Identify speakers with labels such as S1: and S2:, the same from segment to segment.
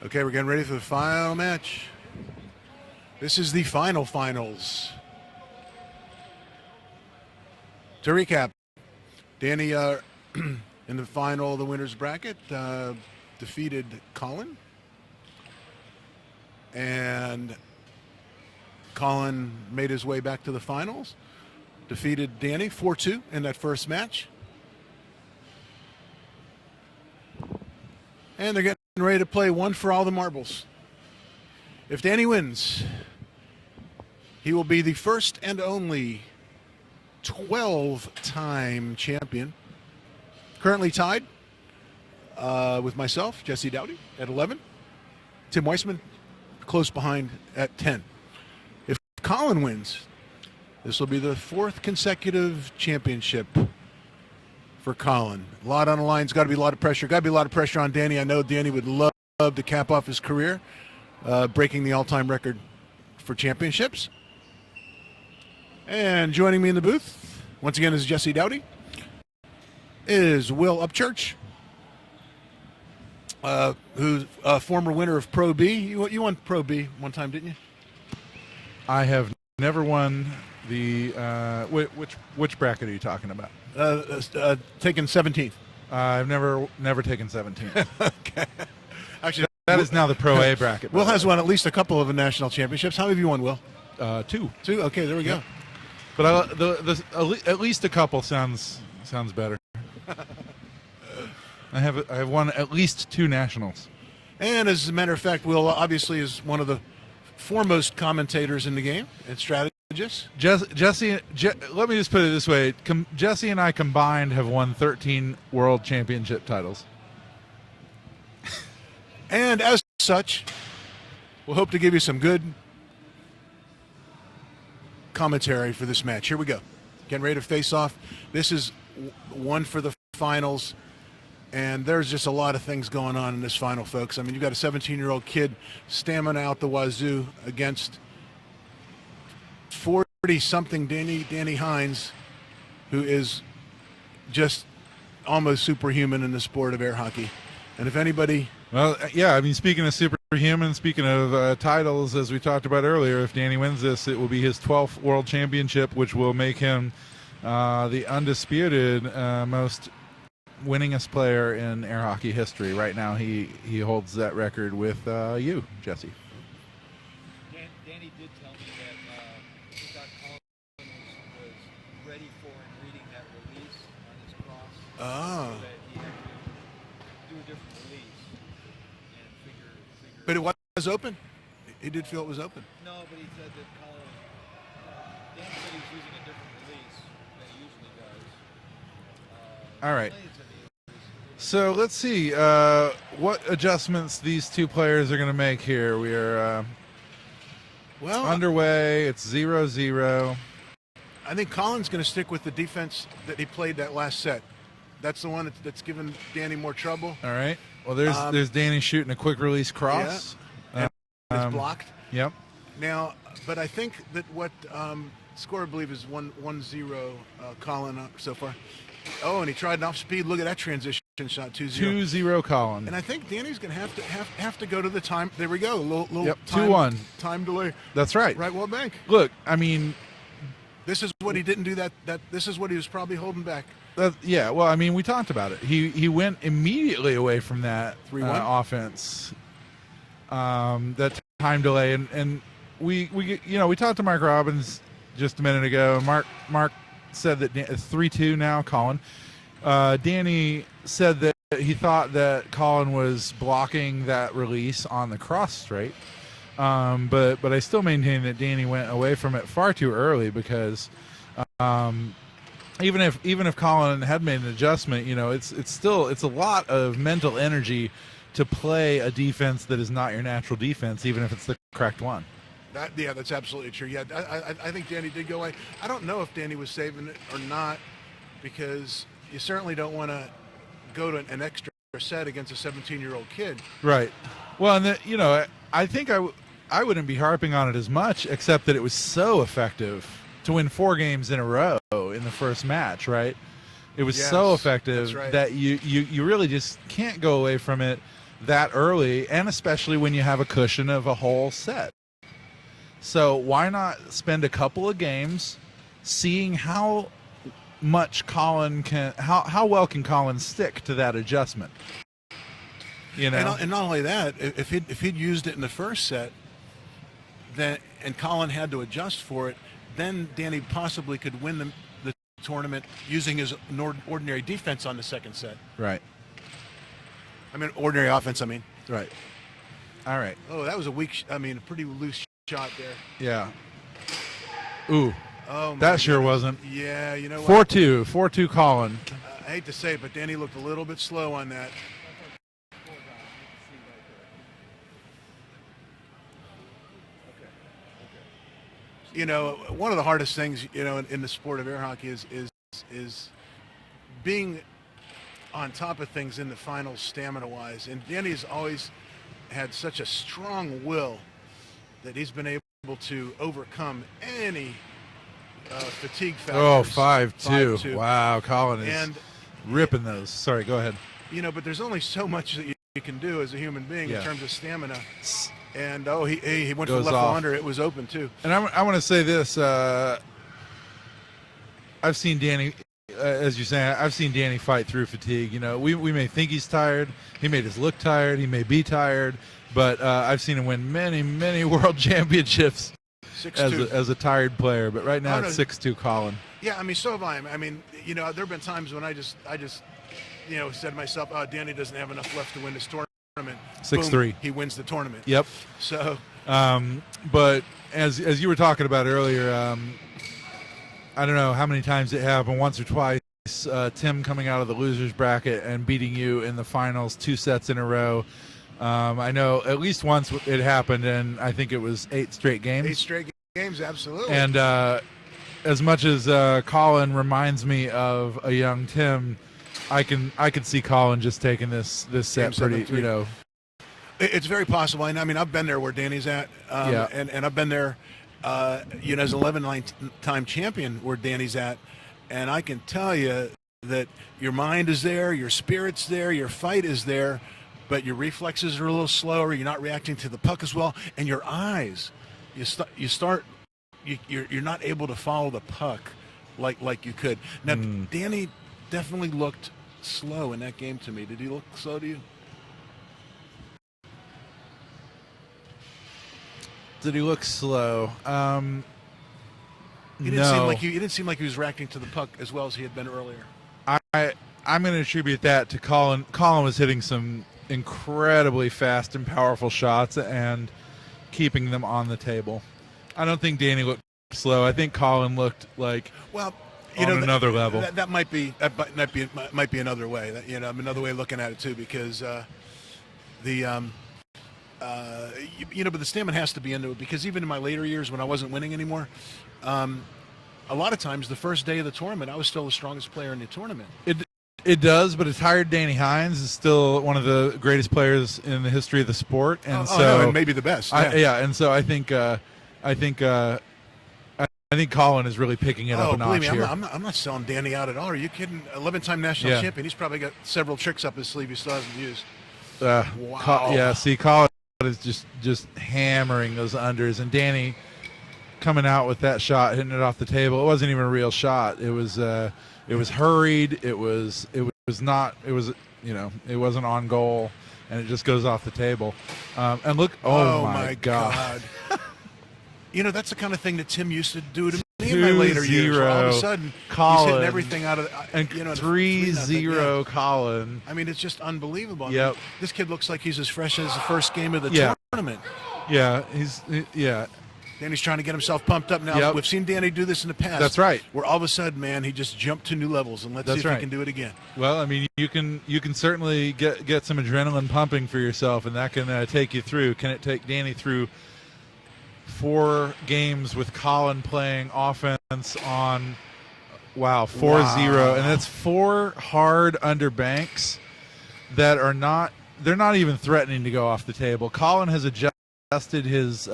S1: Okay, we're getting ready for the final match. This is the finals. To recap, Danny in the final of the winner's bracket defeated Colin. And Colin made his way back to the finals, defeated Danny 4-2 in that first match. And they're getting ready to play one for all the marbles. If Danny wins, he will be the first and only 12-time champion. Currently tied with myself, Jesse Dowdy, at 11. Tim Weissman close behind at 10. If Colin wins, this will be the 4th consecutive championship for Colin. A lot on the line. It's got to be a lot of pressure. Got to be a lot of pressure on Danny. I know Danny would love to cap off his career, breaking the all-time record for championships. And joining me in the booth, once again, is Jesse Dowdy, is Will Upchurch, who's a former winner of Pro B. You won Pro B one time, didn't you?
S2: I have never won the which bracket are you talking about?
S1: Taken 17th.
S2: I've never taken 17th.
S1: Okay. Actually,
S2: that is now the Pro A bracket.
S1: Will has won at least a couple of national championships. How many have you won, Will?
S2: 2.
S1: 2? Okay, there we go.
S2: But at least a couple sounds better. I have won at least 2 nationals.
S1: And as a matter of fact, Will obviously is one of the foremost commentators in the game and strategists.
S2: Jesse, let me just put it this way: Jesse and I combined have won 13 world championship titles.
S1: And as such, we'll hope to give you some good commentary for this match. Here we go. Getting ready to face off. This is one for the finals. And there's just a lot of things going on in this final, folks. I mean, you've got a 17-year-old kid stamina out the wazoo against 40-something Danny Hynes, who is just almost superhuman in the sport of air hockey. And if anybody...
S2: Well, yeah, I mean, speaking of superhuman, speaking of titles, as we talked about earlier, if Danny wins this, it will be his 12th world championship, which will make him the undisputed most winningest player in air hockey history. Right now, he holds that record with you, Jesse.
S3: Danny did tell me that he thought Colin was ready for and reading that release on his cross.
S1: Oh.
S3: So that he had to do a different release and figure.
S1: But it was open? He did feel it was open?
S3: No, but he said that Colin, Dan said he was using a different release than he usually does.
S2: All right. So let's see what adjustments these two players are going to make here. We are underway. It's 0-0.
S1: I think Colin's going to stick with the defense that he played that last set. That's the one that's given Danny more trouble.
S2: All right. Well, there's Danny shooting a quick release cross.
S1: Yeah. It's blocked.
S2: Yep.
S1: Now, but I think that what score I believe is 1-0 Colin so far. Oh, and he tried an off speed. Look at that transition shot, 2-0.
S2: 2-0 Colin.
S1: And I think Danny's going to have to go to the time. There we go. Little
S2: yep.
S1: time,
S2: 2-1
S1: time delay.
S2: That's right.
S1: Right, Wall Bank.
S2: Look, I mean,
S1: this is what he didn't do. That this is what he was probably holding back.
S2: Yeah. Well, I mean, we talked about it. He went immediately away from that
S1: 3-1
S2: offense. That time delay, and we talked to Mark Robbins just a minute ago. Mark said that it's 3-2 now, Colin. Danny said that he thought that Colin was blocking that release on the cross straight. But I still maintain that Danny went away from it far too early because even if Colin had made an adjustment, it's a lot of mental energy to play a defense that is not your natural defense, even if it's the correct one.
S1: That's absolutely true. Yeah, I think Danny did go away. I don't know if Danny was saving it or not, because you certainly don't want to go to an extra set against a 17-year-old kid.
S2: Right. Well, and I think I wouldn't be harping on it as much, except that it was so effective to win 4 games in a row in the first match. Right. It was so effective
S1: right.
S2: that you really just can't go away from it. that early, and especially when you have a cushion of a whole set. So why not spend a couple of games seeing how much Colin can, how well can Colin stick to that adjustment? You know,
S1: and not only that, if he'd used it in the first set, then and Colin had to adjust for it, then Danny possibly could win the tournament using his ordinary defense on the second set.
S2: right,
S1: I mean, ordinary offense. I mean,
S2: right. All right,
S1: oh, that was a pretty loose shot there.
S2: yeah. Ooh,
S1: Oh, my
S2: that sure
S1: goodness.
S2: wasn't.
S1: Yeah, you know what?
S2: 4-2 Colin.
S1: I hate to say it, but Danny looked a little bit slow on that. You know, one of the hardest things, you know, in the sport of air hockey is being on top of things in the finals stamina-wise. And Danny's always had such a strong will that he's been able to overcome any fatigue
S2: Oh,
S1: factors.
S2: 5-2. Wow, Colin is
S1: And
S2: ripping those. Sorry, go ahead.
S1: you know, but there's only so much that you can do as a human being
S2: Yeah.
S1: in terms of stamina. And he went for
S2: Goes
S1: left
S2: off.
S1: under. It was open too.
S2: And I want to say this. I've seen Danny, as you're saying, I've seen Danny fight through fatigue. You know, we may think he's tired. He may just look tired. He may be tired. But I've seen him win many, many world championships
S1: 6-2.
S2: as a tired player. But right now
S1: Oh, no.
S2: it's 6-2 Colin.
S1: Yeah, I mean, so have I. I mean, you know, there have been times when I just, you know, said to myself, "Oh, Danny doesn't have enough left to win this tournament."
S2: 6-3.
S1: Boom, he wins the tournament.
S2: Yep.
S1: So,
S2: But as you were talking about earlier, I don't know how many times it happened, once or twice, Tim coming out of the losers bracket and beating you in the finals 2 sets in a row. I know at least once it happened, and I think it was 8 straight games.
S1: 8 straight games, absolutely.
S2: And as much as Colin reminds me of a young Tim, I could see Colin just taking this set
S1: Game
S2: pretty,
S1: 7-3.
S2: you know.
S1: It's very possible. And I mean, I've been there where Danny's at.
S2: Yeah.
S1: And I've been there, you know, as an 11-time champion where Danny's at. And I can tell you that your mind is there, your spirit's there, your fight is there, but your reflexes are a little slower. You're not reacting to the puck as well. And your eyes, you're not able to follow the puck like you could. Now, Danny definitely looked slow in that game to me. Did he look slow to you?
S2: Did he look slow?
S1: He didn't seem like he was reacting to the puck as well as he had been earlier.
S2: I'm going to attribute that to Colin. Colin was hitting some incredibly fast and powerful shots and keeping them on the table. I don't think Danny looked slow. I think Colin looked like another level.
S1: That might be another way. That, you know, another way of looking at it too, because you know, but the stamina has to be into it, because even in my later years when I wasn't winning anymore, a lot of times the first day of the tournament I was still the strongest player in the tournament.
S2: It does, but a tired Danny Hynes is still one of the greatest players in the history of the sport, and
S1: and maybe the best. Yeah.
S2: And so I think Colin is really picking it up a notch
S1: believe me,
S2: here.
S1: I'm not selling Danny out at all. Are you kidding? 11-time national
S2: Yeah.
S1: champion. He's probably got several tricks up his sleeve he still hasn't used.
S2: Wow. See, Colin is just hammering those unders, and Danny coming out with that shot, hitting it off the table. It wasn't even a real shot. It was hurried. It was not. It was, you know, it wasn't on goal, and it just goes off the table. And look, oh my God.
S1: You know, that's the kind of thing that Tim used to do to me in my later years. Where all of a sudden,
S2: Colin,
S1: he's hitting everything out of
S2: and
S1: you know,
S2: 3-0 Colin.
S1: I mean, it's just unbelievable. I
S2: Yep.
S1: mean, this kid looks like he's as fresh as the first game of the tournament.
S2: Yeah,
S1: Danny's trying to get himself pumped up now.
S2: Yep.
S1: We've seen Danny do this in the past.
S2: That's right.
S1: Where all of a sudden, man, he just jumped to new levels, and let's see if he can do it again.
S2: Well, I mean, you can certainly get some adrenaline pumping for yourself, and that can take you through. Can it take Danny through 4 games with Colin playing offense on 4-0, and that's 4 hard under banks that are not even threatening to go off the table. Colin has adjusted his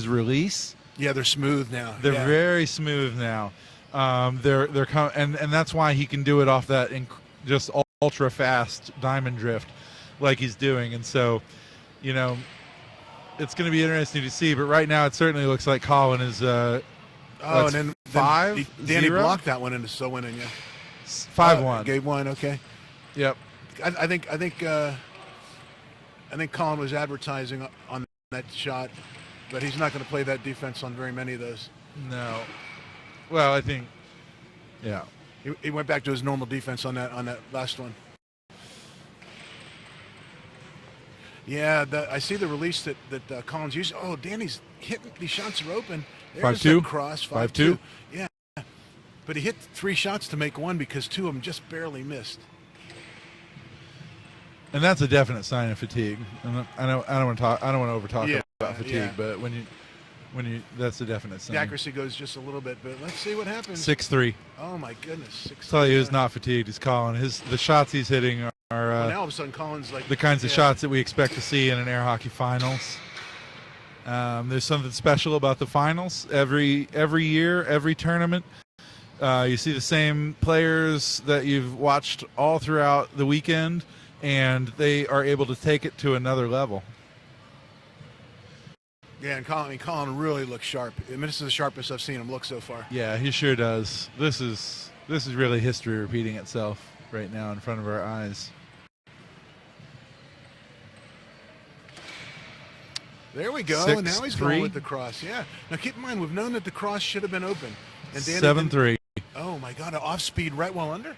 S2: release.
S1: Yeah, they're smooth now.
S2: They're very smooth now. They're and that's why he can do it off that just ultra fast diamond drift. like he's doing. And so, you know, it's going to be interesting to see. But right now, it certainly looks like Colin is.
S1: And then
S2: 5-0?
S1: Danny blocked that one into so winning. Yeah,
S2: 5-1.
S1: Gave one. Okay.
S2: Yep.
S1: I think Colin was advertising on that shot, but he's not going to play that defense on very many of those.
S2: No. Well, I think. Yeah.
S1: He went back to his normal defense on that last one. Yeah, I see the release that Colin's using. Oh, Danny's hitting. These shots are open. There's
S2: 5-2.
S1: that cross.
S2: 5-2.
S1: Yeah. But he hit 3 shots to make one because 2 of them just barely missed.
S2: And that's a definite sign of fatigue. And I don't want to over talk about fatigue,
S1: yeah.
S2: but when you that's a definite sign.
S1: The accuracy goes just a little bit, but let's see what happens.
S2: 6-3.
S1: Oh my goodness. 6-3.
S2: Tell you who's not fatigued is Colin. The shots he's hitting are
S1: now all of a sudden Colin's like
S2: the kinds of shots that we expect to see in an air hockey finals. There's something special about the finals. Every year, every tournament, you see the same players that you've watched all throughout the weekend, and they are able to take it to another level.
S1: Yeah, and Colin really looks sharp. I mean, this is the sharpest I've seen him look so far.
S2: Yeah, he sure does. This is really history repeating itself right now in front of our eyes.
S1: There we go.
S2: 6-3.
S1: And now he's going with the cross. Yeah. Now keep in mind, we've known that the cross should have been open. And Danny
S2: 7-3.
S1: Oh my God! An off speed right while under.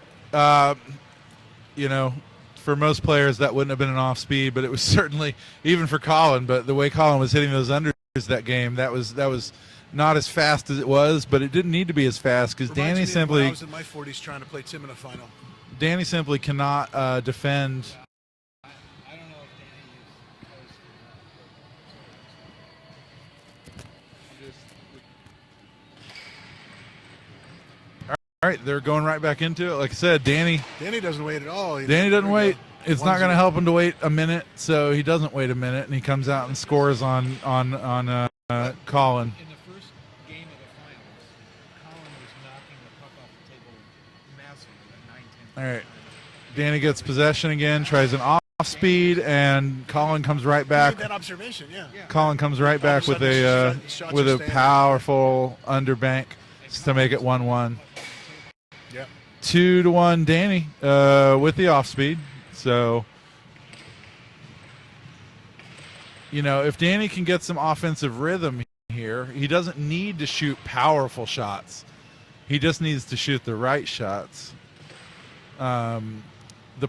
S2: You know, for most players that wouldn't have been an off speed, but it was certainly even for Colin. But the way Colin was hitting those unders that game, that was not as fast as it was, but it didn't need to be as fast because Danny simply.
S1: When I was in my 40s trying to play Tim in a final.
S2: Danny simply cannot defend.
S3: I don't know if Danny is
S2: All right, they're going right back into it. Like I said, Danny
S1: doesn't wait at all.
S2: Danny doesn't wait. It's not going to help him to wait a minute, so he doesn't wait a minute, and he comes out and scores on Colin.
S3: In the first game of the finals, Colin was knocking the puck off the table massively at 9-10.
S2: All right, Danny gets possession again, tries an off speed, and Colin comes right back.
S1: That observation, yeah.
S2: Colin comes right back with
S1: shots
S2: a
S1: are standing.
S2: powerful underbank to make it 1-1.
S1: Yeah.
S2: 2-1 Danny with the off speed. So, you know, if Danny can get some offensive rhythm here, he doesn't need to shoot powerful shots. He just needs to shoot the right shots. The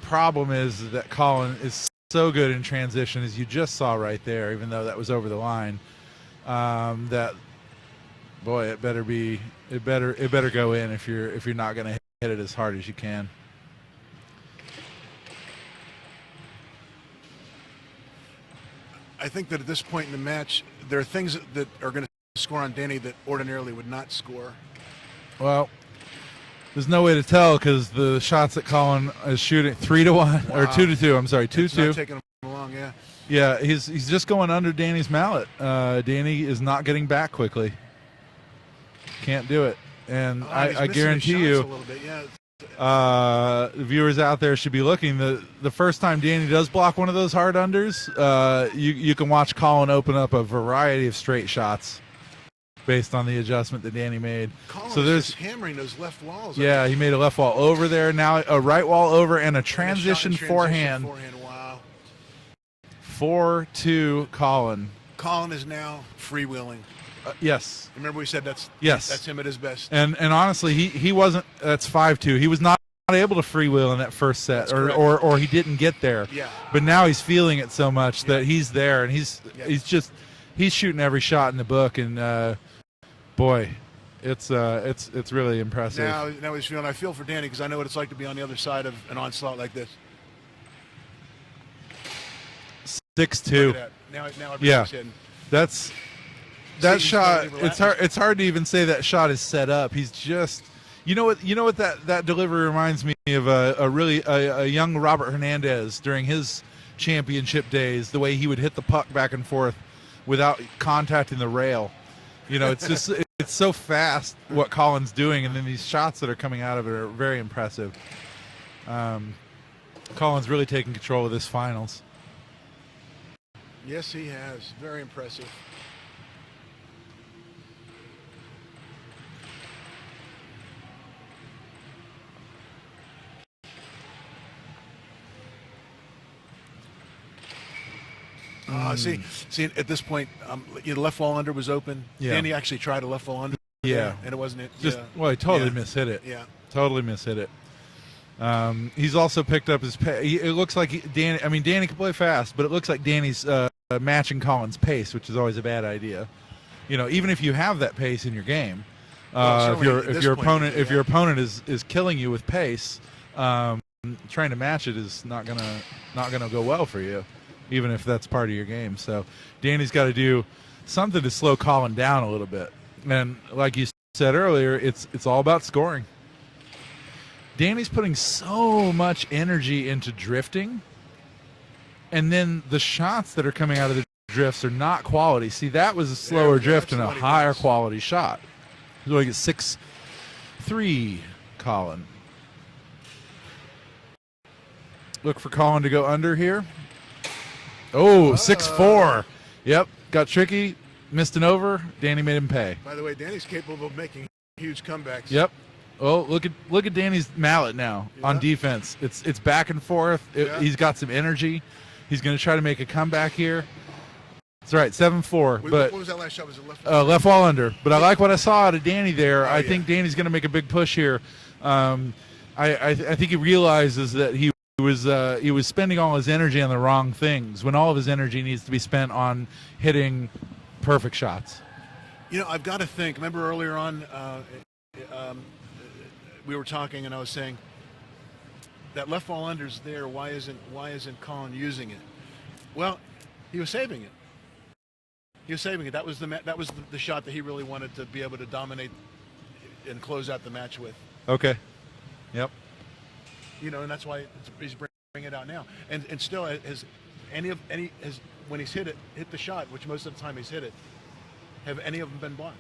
S2: problem is that Colin is so good in transition, as you just saw right there, even though that was over the line, that, boy, it better go in if you're not going to hit it as hard as you can.
S1: I think that at this point in the match, there are things that are going to score on Danny that ordinarily would not score.
S2: Well, there's no way to tell because the shots that Colin is shooting 3-1 or 2-2. I'm sorry, 2-2.
S1: It's not taking him along, yeah.
S2: Yeah, he's just going under Danny's mallet. Danny is not getting back quickly. Can't do it, and I guarantee you.
S1: A little bit, yeah.
S2: The viewers out there should be looking. The first time Danny does block one of those hard unders, you can watch Colin open up a variety of straight shots based on the adjustment that Danny made.
S1: Colin
S2: so there's
S1: just hammering those left walls.
S2: Yeah, he made a left wall over there. Now a right wall over and a transition forehand.
S1: Wow.
S2: 4-2 Colin.
S1: Colin is now freewheeling.
S2: Yes.
S1: Remember we said that's him at his best.
S2: And honestly, he wasn't. That's 5-2. He was not able to freewheel in that first set, or he didn't get there.
S1: Yeah.
S2: But now he's feeling it so much that he's there, and he's shooting every shot in the book, and boy, it's really impressive.
S1: Now he's feeling. I feel for Danny because I know what it's like to be on the other side of an onslaught like this.
S2: 6-2.
S1: Now
S2: yeah.
S1: hitting.
S2: That shot. It's hard to even say that shot is set up. He's just, you know what that delivery reminds me of a young Robert Hernandez during his championship days. The way he would hit the puck back and forth without contacting the rail. You know, it's just it's so fast what Colin's doing, and then these shots that are coming out of it are very impressive. Colin's really taking control of this finals.
S1: Yes, he has. Very impressive. See, at this point, the left fall under was open.
S2: Yeah.
S1: Danny actually tried a left fall under.
S2: Yeah.
S1: And it wasn't it.
S2: Just
S1: Yeah.
S2: well, he totally
S1: Yeah.
S2: mishit it.
S1: Yeah.
S2: Totally mishit it. He's also picked up his pace. It looks like Danny. I mean, Danny can play fast, but it looks like Danny's matching Colin's pace, which is always a bad idea. You know, even if you have that pace in your game, if your opponent is killing you with pace, trying to match it is not gonna go well for you, even if that's part of your game. So Danny's got to do something to slow Colin down a little bit. And like you said earlier, it's all about scoring. Danny's putting so much energy into drifting, and then the shots that are coming out of the drifts are not quality. See, that was a slower drift and a higher quality shot. He's going to get 6-3, Colin. Look for Colin to go under here. Oh, 6-4. Yep, got tricky, missed an over. Danny made him pay.
S1: By the way, Danny's capable of making huge comebacks.
S2: Yep. Oh, look at Danny's mallet now on defense. It's back and forth. He's got some energy. He's going to try to make a comeback here. That's right, 7-4. But
S1: what was that last shot? Was it left?
S2: Left wall under. But I like what I saw out of Danny there. I think Danny's going to make a big push here. I think he realizes that he was spending all his energy on the wrong things when all of his energy needs to be spent on hitting perfect shots.
S1: You know, I've got to think. Remember earlier on, we were talking, and I was saying that left fall under's there. Why isn't Colin using it? Well, he was saving it. He was saving it. That was the shot that he really wanted to be able to dominate and close out the match with.
S2: Okay. Yep.
S1: You know, and that's why he's bringing it out now. And still, has when he's hit the shot, which most of the time he's hit it, have any of them been blocked?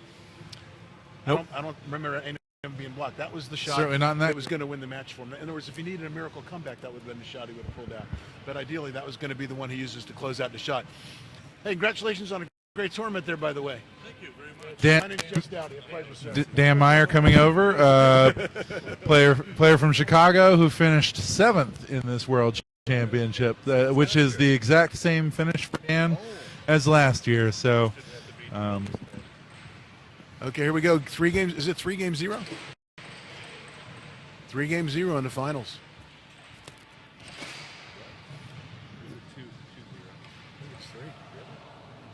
S2: Nope.
S1: I don't remember any of them being blocked. That was the shot
S2: Certainly not in that
S1: was going to win the match for him. In other words, if he needed a miracle comeback, that would have been the shot he would have pulled out. But ideally, that was going to be the one he uses to close out the shot. Hey, congratulations on a great tournament there, by the way.
S4: Thank you very much.
S1: My name's Jess Dowdy. A pleasure, sir.
S2: Dan Meyer coming over, player from Chicago who finished 7th in this World Championship, which is the exact same finish for Dan as last year. So,
S1: okay, here we go. 3 games. Is it 3-0? 3-0 in the finals.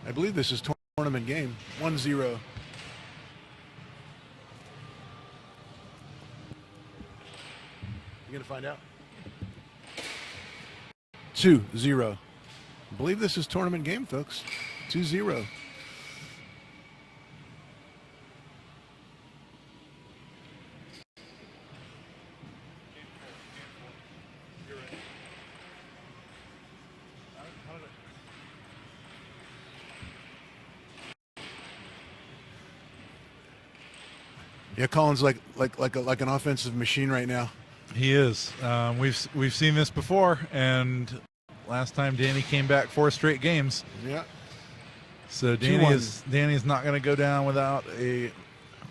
S1: I believe this is tournament game. 1-0. You gonna find out? 2-0. I believe this is tournament game, folks. 2-0. Yeah, Colin's like an offensive machine right now.
S2: he is. We've seen this before, and last time Danny came back 4 straight games.
S1: Yeah.
S2: So Danny is not going to go down without a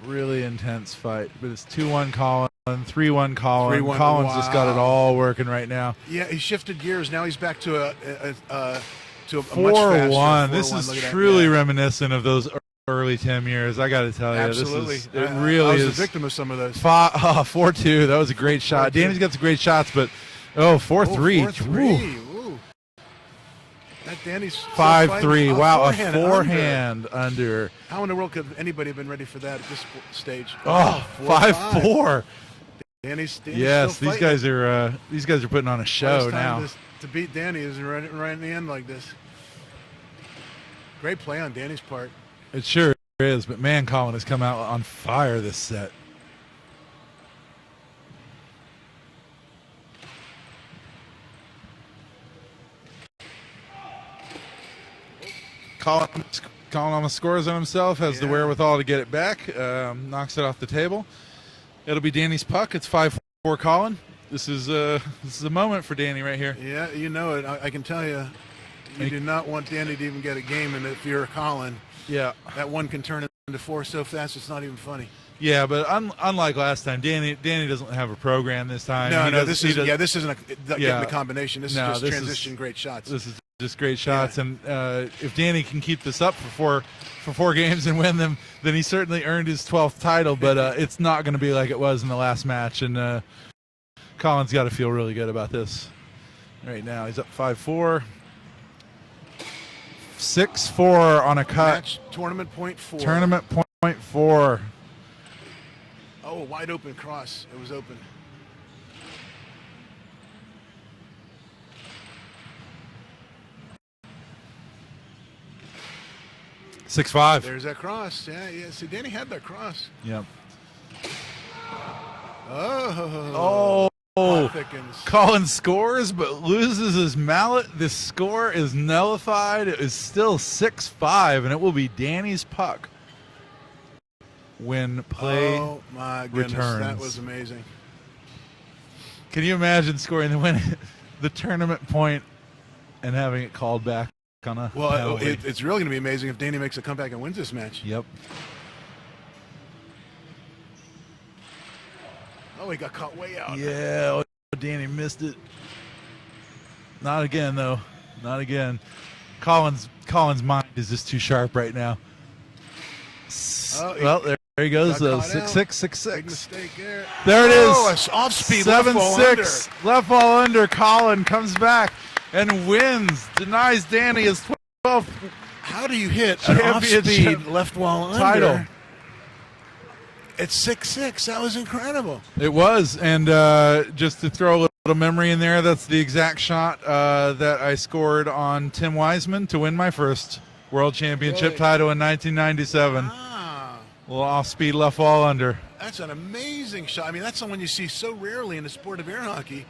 S2: really intense fight. But it's 2-1 Colin, 3-1 Colin.
S1: 3-1.
S2: Colin's
S1: Wow.
S2: just got it all working right now.
S1: Yeah, he shifted gears. Now he's back to a much faster
S2: 4-1. This
S1: 4-1.
S2: is
S1: Look at that.
S2: truly
S1: Yeah.
S2: reminiscent of those early 10 years. I got to tell you,
S1: Absolutely.
S2: This is, it really
S1: I was
S2: is.
S1: a victim of some of those.
S2: 4-2. That was a great shot.
S1: 4-2.
S2: Danny's got some great shots, but 4-3.
S1: 4-3. Ooh. That Danny's
S2: 5-3. Wow, a
S1: under.
S2: forehand under.
S1: How in the world could anybody have been ready for that at this stage?
S2: Oh, 5-4.
S1: Danny's
S2: Yes,
S1: still
S2: these
S1: fighting.
S2: guys are putting on a show
S1: First time
S2: now.
S1: to beat Danny is right in the end like this. Great play on Danny's part.
S2: It sure is, but man, Colin has come out on fire this set. Colin almost scores on himself, has the wherewithal to get it back, knocks it off the table. It'll be Danny's puck. It's 5-4 Colin. This is a moment for Danny right here.
S1: Yeah, you know it. I can tell you, you do not want Danny to even get a game, and if you're Colin,
S2: Yeah.
S1: that one can turn into 4 so fast it's not even funny.
S2: Yeah, but unlike last time, Danny doesn't have a program this time.
S1: This isn't getting the combination. This is just transition great shots.
S2: This is just great shots, and if Danny can keep this up for four games and win them, then he certainly earned his 12th title. But it's not going to be like it was in the last match, and Colin's got to feel really good about this right now. He's up 5-4, 6-4 on a cut.
S1: Match tournament point 4.
S2: Tournament point 4.
S1: Oh, wide open cross. It was open.
S2: Six five.
S1: There's that cross. Yeah. See, Danny had that cross.
S2: Yep.
S1: Oh. Thickens.
S2: Colin scores but loses his mallet. This score is nullified. It is still 6-5, and it will be Danny's puck when play
S1: Oh my goodness,
S2: returns.
S1: that was amazing.
S2: Can you imagine scoring the tournament point and having it called back on a penalty?
S1: It's really going to be amazing if Danny makes a comeback and wins this match.
S2: Yep.
S1: Oh, he got caught way out.
S2: Yeah, Danny missed it. Not again, though. Not again. Colin's mind is just too sharp right now. Well, there he goes. 6-6.
S1: Big mistake there.
S2: There it is.
S1: Oh, off speed.
S2: 7-6. Left ball under. Colin comes back and wins. Denies Danny his 12th.
S1: How do you hit an off-speed left wall under
S2: title?
S1: It's 6-6. That was incredible.
S2: It was, and just to throw a little memory in there, that's the exact shot that I scored on Tim Wiseman to win my first World Championship title in 1997.
S1: Ah,
S2: A little off-speed left wall under.
S1: that's an amazing shot. I mean, that's someone you see so rarely in the sport of air hockey.